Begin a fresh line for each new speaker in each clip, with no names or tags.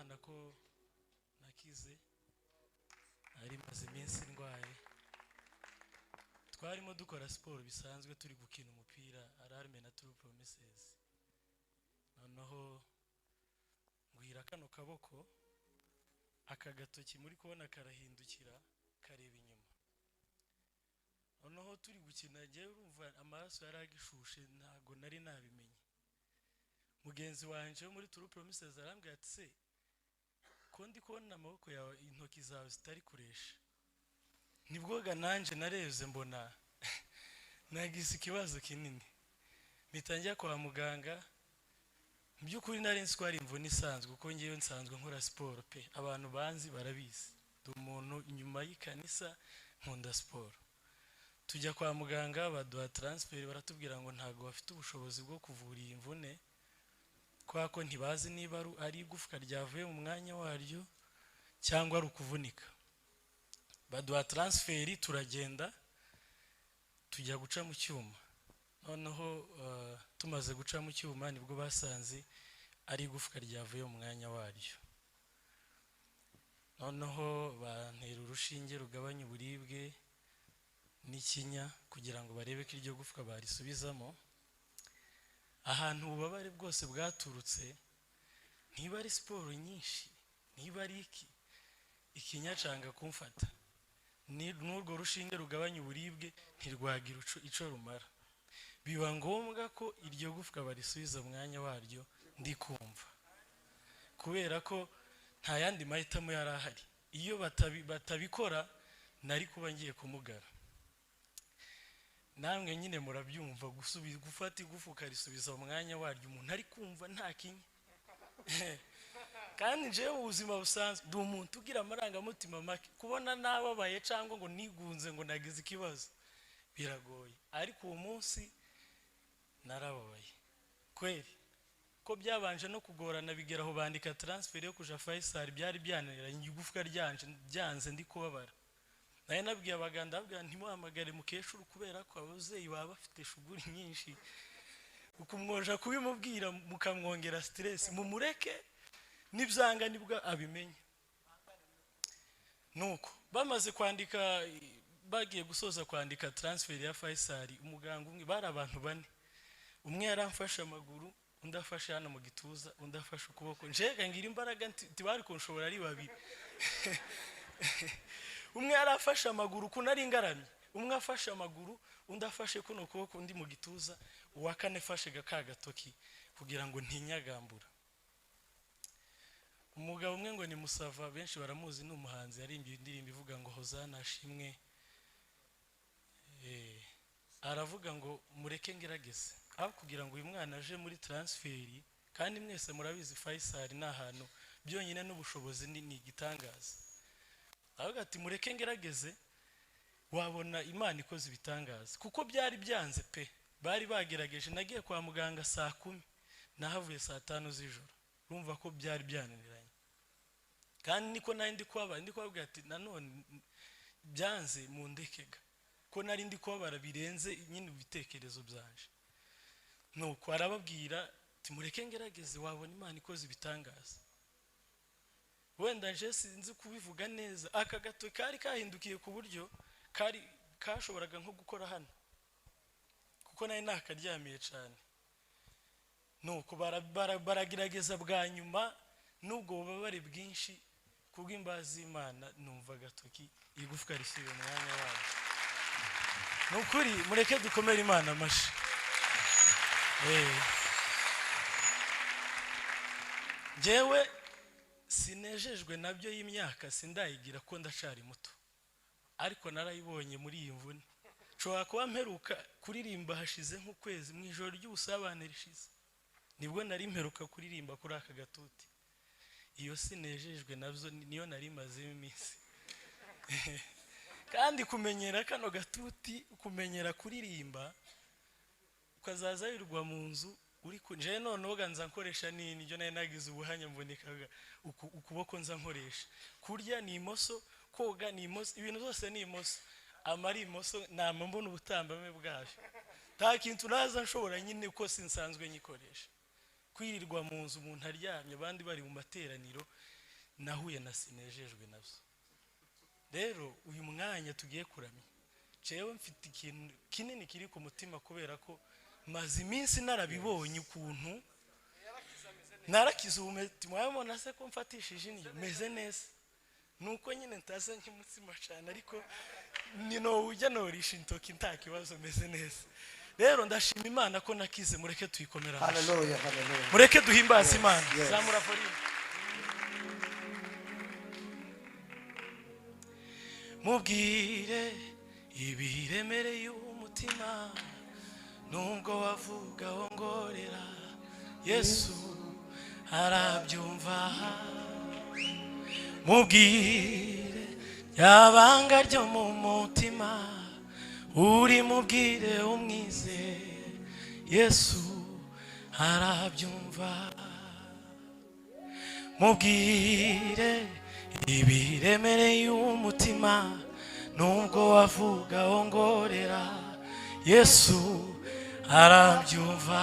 Imana ko nakize ari maze iminsi ndwaye. Twarimo dukora siporo bisanzwe turi gukina umupira Alarme na True Promises. Noneho ngwira kano kaboko akagatoki muri kubona karahindukira kareba inyuma. Noneho turi gukina je urumva amaraso yaragishushe ntago nari nabimenye. Mugenzi wanje muri True Promises arambwira ati se ko ndi kubona amaboko yawe intoki zawe zitari kuresha. Nibwoga nanje nareze mbona nagize ikibazo kinini. Mitangira kwa muganga byukuri nari nswari imvune isanzwe kuko ngiye nsanzwe nkora siporo pe abantu banzi barabizi. Ndi umuntu inyuma y'ikanisa nkunda siporo. Tujya kwa muganga baduha transfer baratubwira ngo ntago bafite ubushobozi bwo kuvura iyi mvune. Kwa ko ntibazi niba ari igufwa ryavuye mu mwanya waryo cyangwa ari ukuvunika. Baduha transfer turagenda tujya guca mu cyuma. Noneho tumaze guca mu cyuma nibwo basanze ari igufwa ryavuye mu mwanya waryo. Noneho bantera urushinge rugabanya uburibwe n'ikinya kugira ngo barebe ko iryo gufwa barisubizamo. Ahantu ububabare bwose bwaturutse ntiba ari siporo nyinshi, ntiba ari ikinya canga kumfata. N'urwo rushinge rugabanya uburibwe ntirwagira ico rumara. Biba ngombwa ko iryo gufwa barisubiza mu mwanya waryo ndi kumva. Kubera ko nta yandi mahitamo yarahari. Iyo batabikora nari kuba ngiye kumugara. Namwe nyine murabyumva gufata igufu karisubiza mu mwanya waryo umuntu ari kumva nta kinya. Kandi nje ubuzima busanzwe ndi umuntu ugira amarangamutima make kubona nababaye cyangwa ngo nigunze ngo nagize ikibazo biragoye. Ariko uwo munsi narababaye kweri ko byabanje no kugorana bigeraho bandika transfer yo kuja Faisal byari byananiranye igufwa ryanje byanze ndi kubabara. Naye nabwiye abaganda abwira ntimuhamagare mukeshuru kubera ko abazeyi baba bafite shuguri nyinshi ukumwoja kubimubwira mukamwongera stress mumureke nibyanga nibwo abimenye. Nuko bamaze kwandika bagiye gusoza kwandika transfer ya Faisal umuganga umwe bari abantu bane. Umwe yaramfasha amaguru undi afasha hano mu gituza undi afasha ukuboko njega ngira imbaraga ntibari kunshobora ari babiri. Umwe yarafashe amaguru kunari ngaramye umwe afashe amaguru undi afashe kuno kuboko undi mu gituza uwakane fashe gakagatoki kugira ngo ntinyagambura. Umugabo umwe ngo ni Musava benshi baramuzi n'umuhanzi yarimbiye indirimbo ivuga ngo Hozana ashimwe. Aravuga ngo mureke ngerageze aho kugira ngo uyu mwana aje muri transferi kandi mwese murabizi Faisal n'ahantu byonyine n'ubushobozi ni igitangaza. Aho gati mureke ngerageze wabona Imana ikoze ibitangaza kuko byari byanze pe bari bagerageje. Nagiye kwa muganga saa 10 nahavuye saa 5 z'ijoro. Urumva ko byari byananiranye kandi niko nari ndi kwababwira ati nanone byanze mu ndekega ko nari ndi kwabara birenze nyine ubitekerezo byanje. Nuko arababwira ati mureke ngerageze wabona Imana ikoze ibitangaza. Wenda nje sinzi kubivuga neza aka gato kari kahindukiye ku buryo kari kashoboraga nko gukora hano kuko nari nakaryamiye cyane. Nuko baragerageza bwa nyuma nubwo bubabare bwinshi kubw'imbazi Imana numva gatoki igufwa risibe mu mwanya wabo. Nukuri mureke dukomere Imana amashi. Jewe sinejejwe nabyo y'imyaka sindayigira ko ndacari muto ariko narayibonye muri iyi mvune. Nshobora kuba mperuka kuririmba hashize nk'ukwezi mu ijoro ry'ubusabane rishize nibwo nari mperuka kuririmba kuri aka gatuti. Iyo sinejejwe nabyo niyo nari maze iminsi. Kandi kumenyera kano gatuti kumenyera kuririmba ukazaza yirwa mu nzu uri kunje none oganza nkoresha nini njo naye nagize ubuhanya mbonekaga ukuboko nza nkoresha kurya ni imoso koga ni imoso ibintu byose ni imoso amari imoso nama mbona ubutambame bwavyo nta kintu naza nshobora nyine uko sinsanzwe nyikoresha kwirirwa mu nzu umuntu aryamye abandi bari mu materaniro nahuye na sinejejwe navyo. Rero uyu mwanya tugiye kuramya cewe mfite ikintu kinini kiri ku mutima kubera ko maze iminsi narabibonye ukuntu narakize umutima wabona se ko mfatishije inyo meze neza nuko nyine ntaza nk'umutsima cyane ariko ni no ujya norisha intoki nta kibazo meze neza. Rero ndashima Imana ko nakize, mureke tuyikomera.
Haleluya, haleluya.
Mureke duhimbaze Imana. Zamura volume. Mubwire ibiremereye umutima nubwo wavuga wongorera Yesu arabyumva. Mubwire yabanga ryo mu mutima uri mubwire umwize Yesu arabyumva. Mubwire ibiremereye umutima nubwo wavuga wongorera Yesu arabyumva.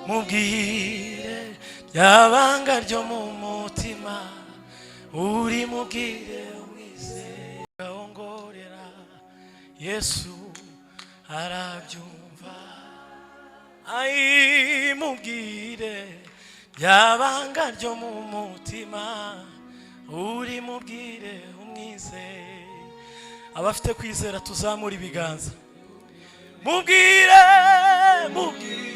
Mubwire yabanga ryo mu mutima uri mubwire umwize wongorera Yesu arabyumva. Ai mubwire yabanga ryo mu mutima uri mubwire umwize. Abafite kwizera tuzamura ibiganza. Mubwire mubwire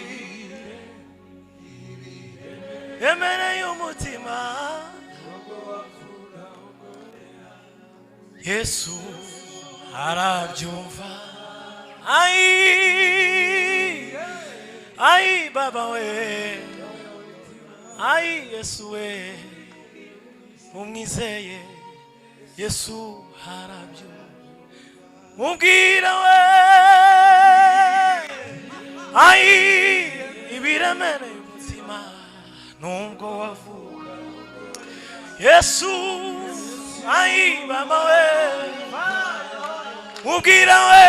yemereye umutima Yesu arabyumva. Ai baba we, ai Yesu we, umwizeye Yesu arabyumva. Mubwire we, ai ibiremereye umutima nubwo wavuga Yesu, ai baba we, mubwire we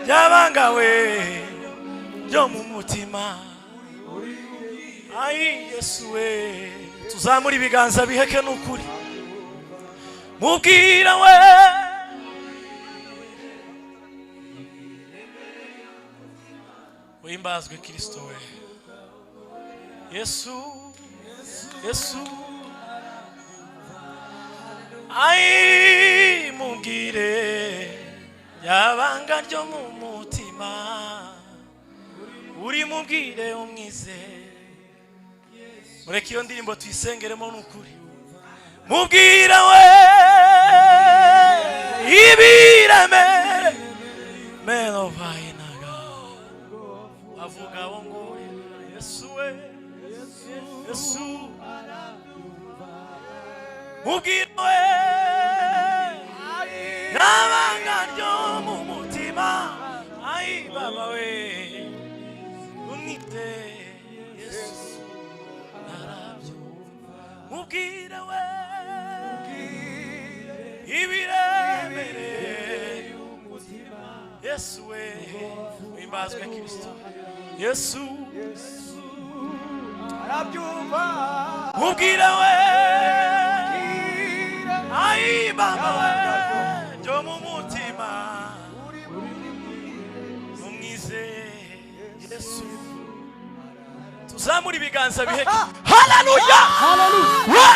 yabanga we ryo mu mutima ai Yesu we. Tuzamura ibiganza biheke n'ukuri. Mubwire we uhimbazwe Kristo we Yesu Yesu. Ai mubwire yabanga ryo mu mutima uri mubwire umwize. Mureke iyo ndirimbo tuyisengeremo n'ukuri. Mubwire we ibiremere meno vainaga avuga wongorera Yesu we Yesu. Mubwire we yabanga ryo mu mutima ai baba we umwite Yesu arabyumva. Mubwire we ibiremereye umutima Yesu we uhimbazwe Kristo Yesu arabyumva. Mubwire we ai baba we ryo mu mutima umwize Yesu. Tuzamura ibiganza biheke. Haleluya, haleluya,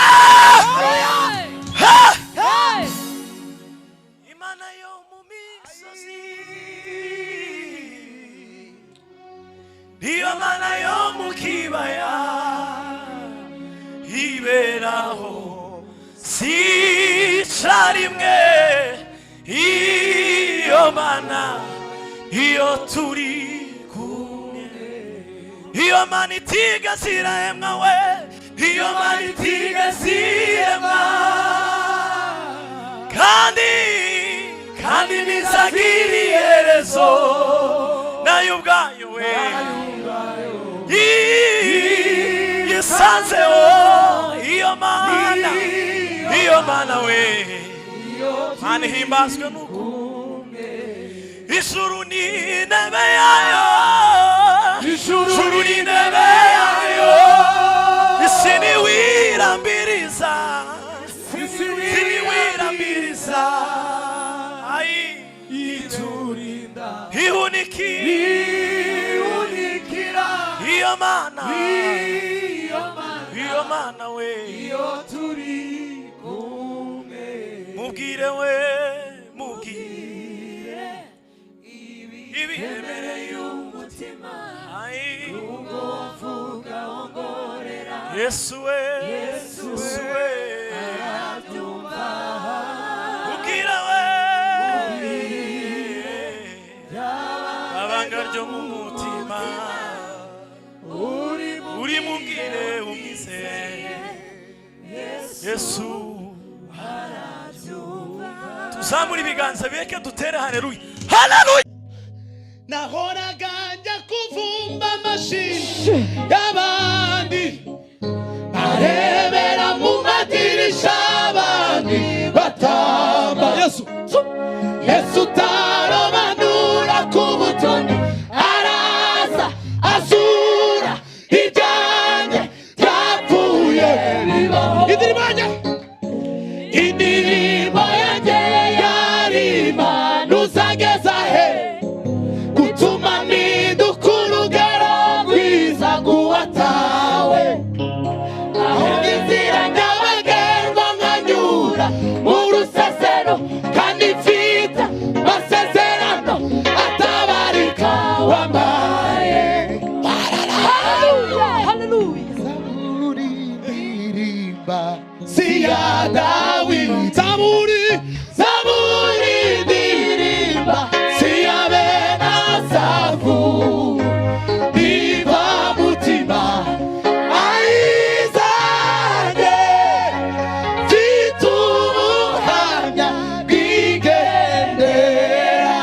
haleluya. Imana yo mu misozi niyo mana yo mu kibaya iberaho sicarimwe. Iyo mana iyo turi kumwe, iyo mana itigeze iremwa we, iyo mana itigeze iremwa kandi nizagira iherezo nayo ubwayo we yisanzeho. Iyo mana we mana ihimbazwe n'ukumwe. Ijuru ni intebe yayo, ijuru ijuru n'intebe yayo, isi niwirambiriza, niwirambiriza, iturinda, ihunikira, iyo mana we, iyo turi kumwe, mubwire we, mubwire ibihemereye umutima, nubwo wavuga wongorera, Yesu we arabyumva, mubwire we abanga ryo mu mutima, uri mubwire umwizeye, Yesu arabyumva. Tuzamura ibiganza bireke dutere haleluya, haleluya.
Nahoraga njya kuvumba amashyi y'abandi, arebera mu madirisha abandi batamba, Yesu utarobanura ku butoni, araza azura ibyanjye byapfuye bibaho. Indirimbo yanjye yari impano uzageza he, gutuma mpinduka urugero rwiza rw'uwatawe, aho inzira nyabagendwa nkanyura mu rusesero, kandi mfite amasezerano atabarika wampaye. Zaburi ndirimba si ya Dawidi, Zaburi ndirimba si ya bene Asafu, iva mutima ayizanye, mfite ubuhamya bwigendera.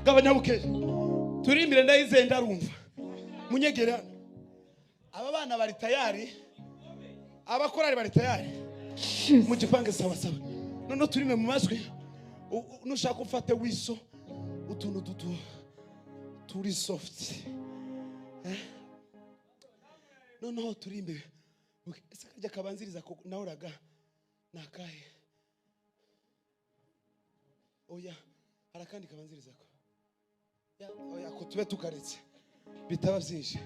Gabanyabukeye turi imbere ndayizeye ndarumva munyegera. Aba bana bari tayari, abakorari bari tayari, mugipange sawa sawa. None turime mu majwi, nushaka ufate wiso utuntu turi soft, noneho turi imbere. Ese kajya kabanziriza ko nahoraga nakahe, oya harakandi kabanziriza ko, oya ko tube tukaretse bitaba byinshi,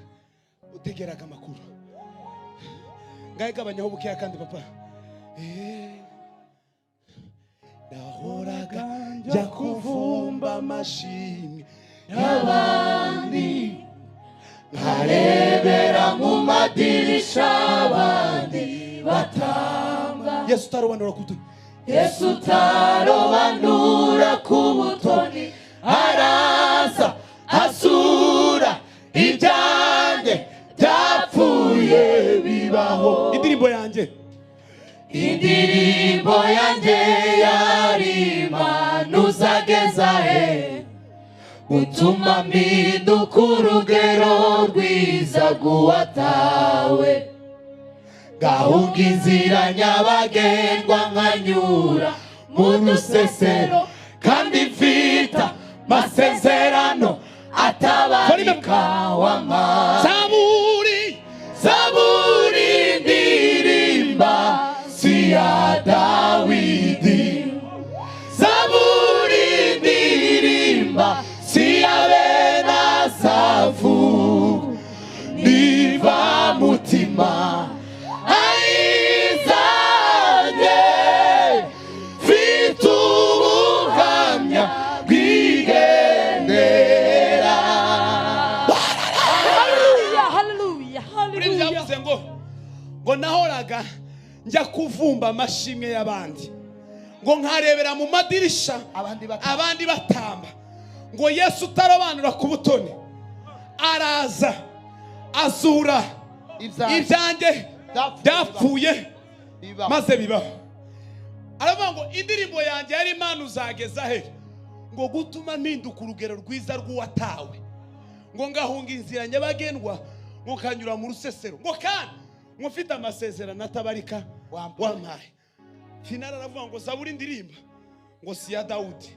utegeraga amakuru ngahe gabanyaho bukeya kandi papa. Nahoraga njya kuvumba amashimwe y'abandi, nkarebera mu madirisha abandi batamba, Yesu utarobanura ku butoni, Yesu utarobanura ku butoni, araza azura ibyanjye byapfuye bibaho. Indirimbo yanjye yari impano uzageza he, gutuma mpinduka urugero rwiza rw'uwatawe, ngahunga inzira nyabagendwa nkanyura mu rusesero, kandi mfite amasezerano atabarika wampaye. Zaburi ndirimba si ya Dawidi, Zaburi ndirimba si ya bene Asafu, niva mutima ayizanye, mfite ubuhamya bwigendera. Byavuze ngo nahoraga njya kuvumba amashimwe y'abandi, ngo nkarebera mu madirisha abandi batamba, ngo Yesu utarobanura ku butoni, araza azura ibyanjye byapfuye maze bibaho. Aravuga ngo indirimbo yanjye yari impano uzageza he, ngo gutuma mpinduka urugero rwiza rw'uwatawe, ngo ngahunga inzira nyabagendwa, ngo kanyura mu rusesero, ngo kandi mufite amasezerano atabarika wampaye. Finara aravuga ngo Zaburi ndirimba ngo si ya Dawudi,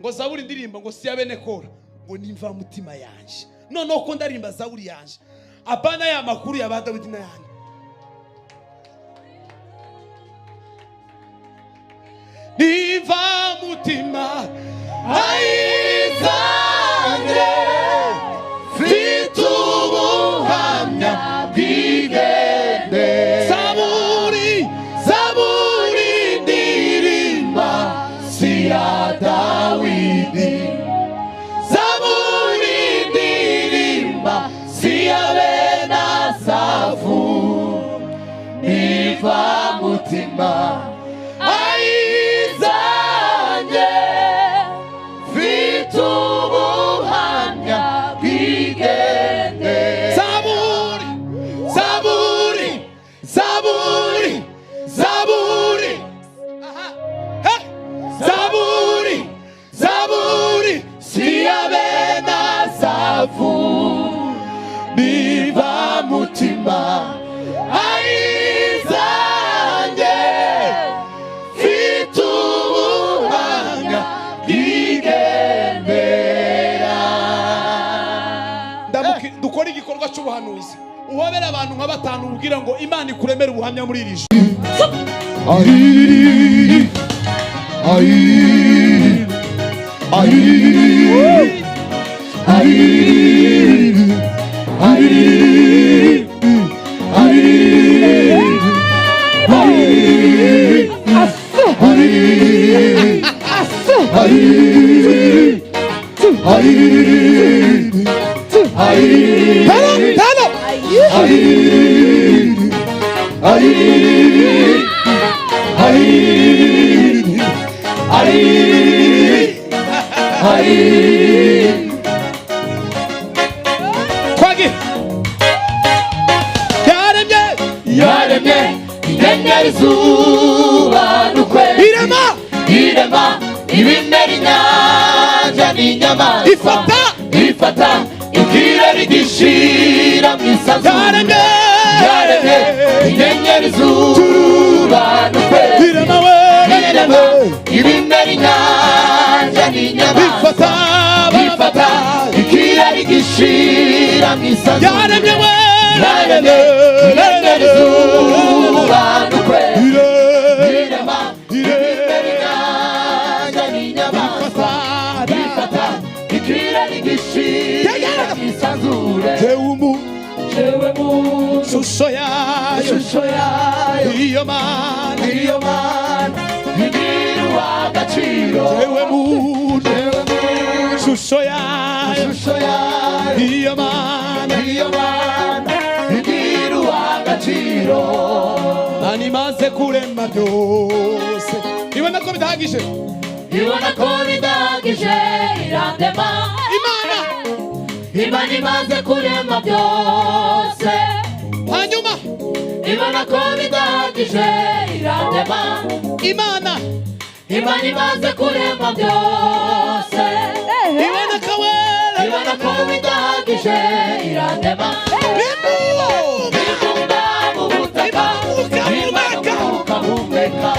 ngo Zaburi ndirimba ngo si ya bene Kora, ngo nimva mutima yanje. Noneho ko ndarimba Zaburi yanje, abana ya makuru ya ba Dawidi n'ayandi. Nimva mutima ayizanye, fitubuhamya bwigende. Zaburi ndirimba si ya Dawidi, Zaburi ndirimba si ya bene Asafu. Nimva mutima ayizanye, fitubuhamya bwigende. Zaburi si ya bene Asafu. Nimva mutima ayizanye, fitubuhamya bwigendera. Dukora igikorwa cy'ubuhanuzi, uhobera abantu nka batanu ubwira ngo Imana ikuremera ubuhamya muri iri joro. Yaremye inyenyeri, izuba n'ukwezi, irema ibimera, inyanja n'inyamaswa, ifata ikirere gishira mu isanzure. Yaremye inyenyeri, izuba n'ukwezi, irema ibimera, inyanja n'inyamaswa, ifata ikirere gishira mu isanzure. Yaremye inyenyeri, izuba n'ukwezi, irema ibimera, inyanja n'inyamaswa, ifata ikirere gishira mu isanzure. Jewe mu shusho yayo, iyo Mana igira agaciro. Jewe mu shusho yayo, iyo Mana igira agaciro. Nani maze kurema byose, ibona ko bidahagije, irandema. Imana imaze kurema byose, hanyuma ibona ko bidahagije, irandema. Imana imaze kurema byose, ibona ko bidahagije, irandema. Bibumba mu butaka, humeka,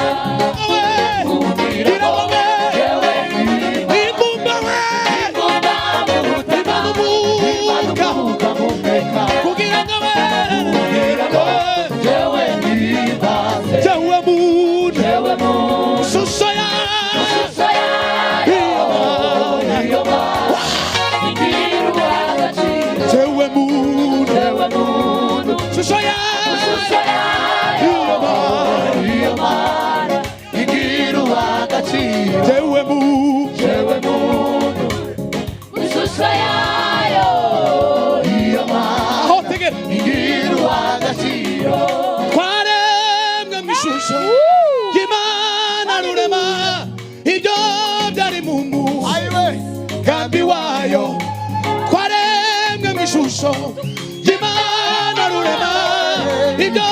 Imana rurema ibyo byari mu mugambi wayo. Twaremwe mu ishusho y'Imana rurema ibyo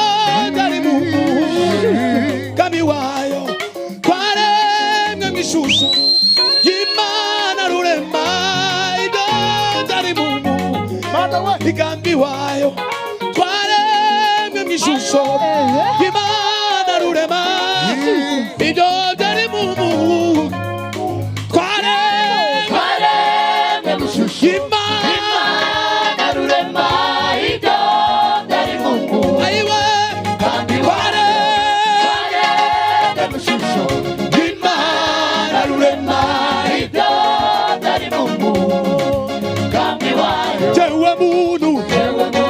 byari mu mugambi wayo. Twaremwe mu ishusho y'Imana rurema ibyo byari mu mugambi wayo. Twaremwe mu ishusho y'Imana rurema ibyo byari mu mugambi.
Imana rurema ibyo byari mu muntu
ayiwe
kandi waremye mu ishusho
Imana rurema
ibyo byari mu muntu kandi waremye
jewe muntu
yewe mu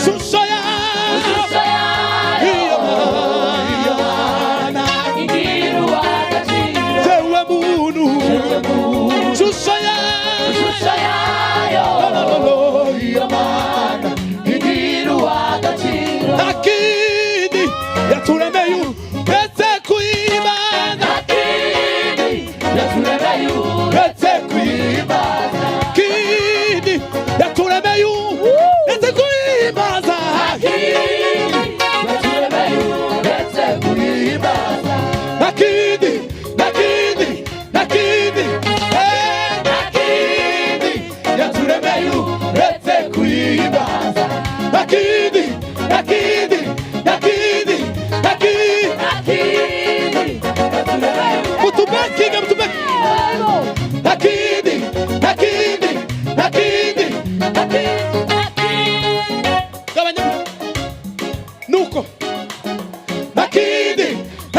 shusho ya
ishusho yayo
Imana
igira uw'agaciro
jewe muntu shusho ya
ishusho yayo iyo Mana igira uw'agaciro
akidi yaturemeye uretse kuyimana
akindi yaturemeye uretse kuyimbaza
akidi yaturemeye uretse kuyimbaza
akindi yaturemeye uretse kuyimbaza
akidi akidi akidi
akindi
yaturemeye uretse kuyimbaza akidi akidi akidi akidi
akindi yaturemeye
mutubekinga mutubeki akidi akidi akidi gabanya nuko akidi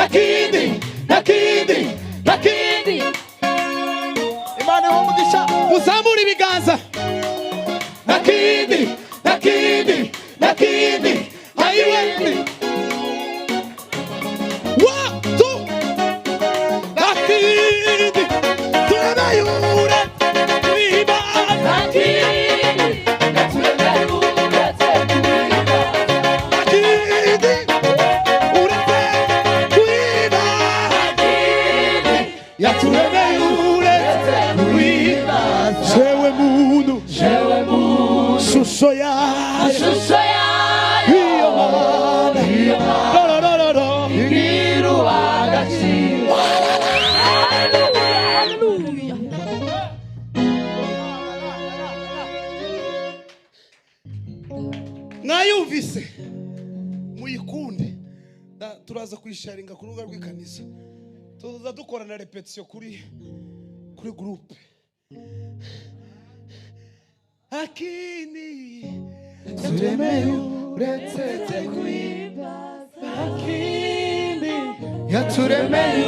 akidi akidi akidi
Imana y'umugisha
muzamura ibiganza akidi akidi akidi ayiwe watu akidi tunamayure wibaza
akindi yaturemeye uretse kuyimbaza
akidi uretse wibaza
akindi
yaturemeye uretse
kuyimbaza
jewe muntu
jewe mu
shusho ya
ishusho yayo
iyo Mana rorororo
igira uw'agaciro
mwayumvise muyikunde turaza kuyisharinga ku rubuga rw'ikanisa tuza dukorana repetition kuri groupe akini
turemeye uretse kuyimbaza akindi yaturemeye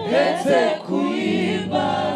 uretse kuyimbaza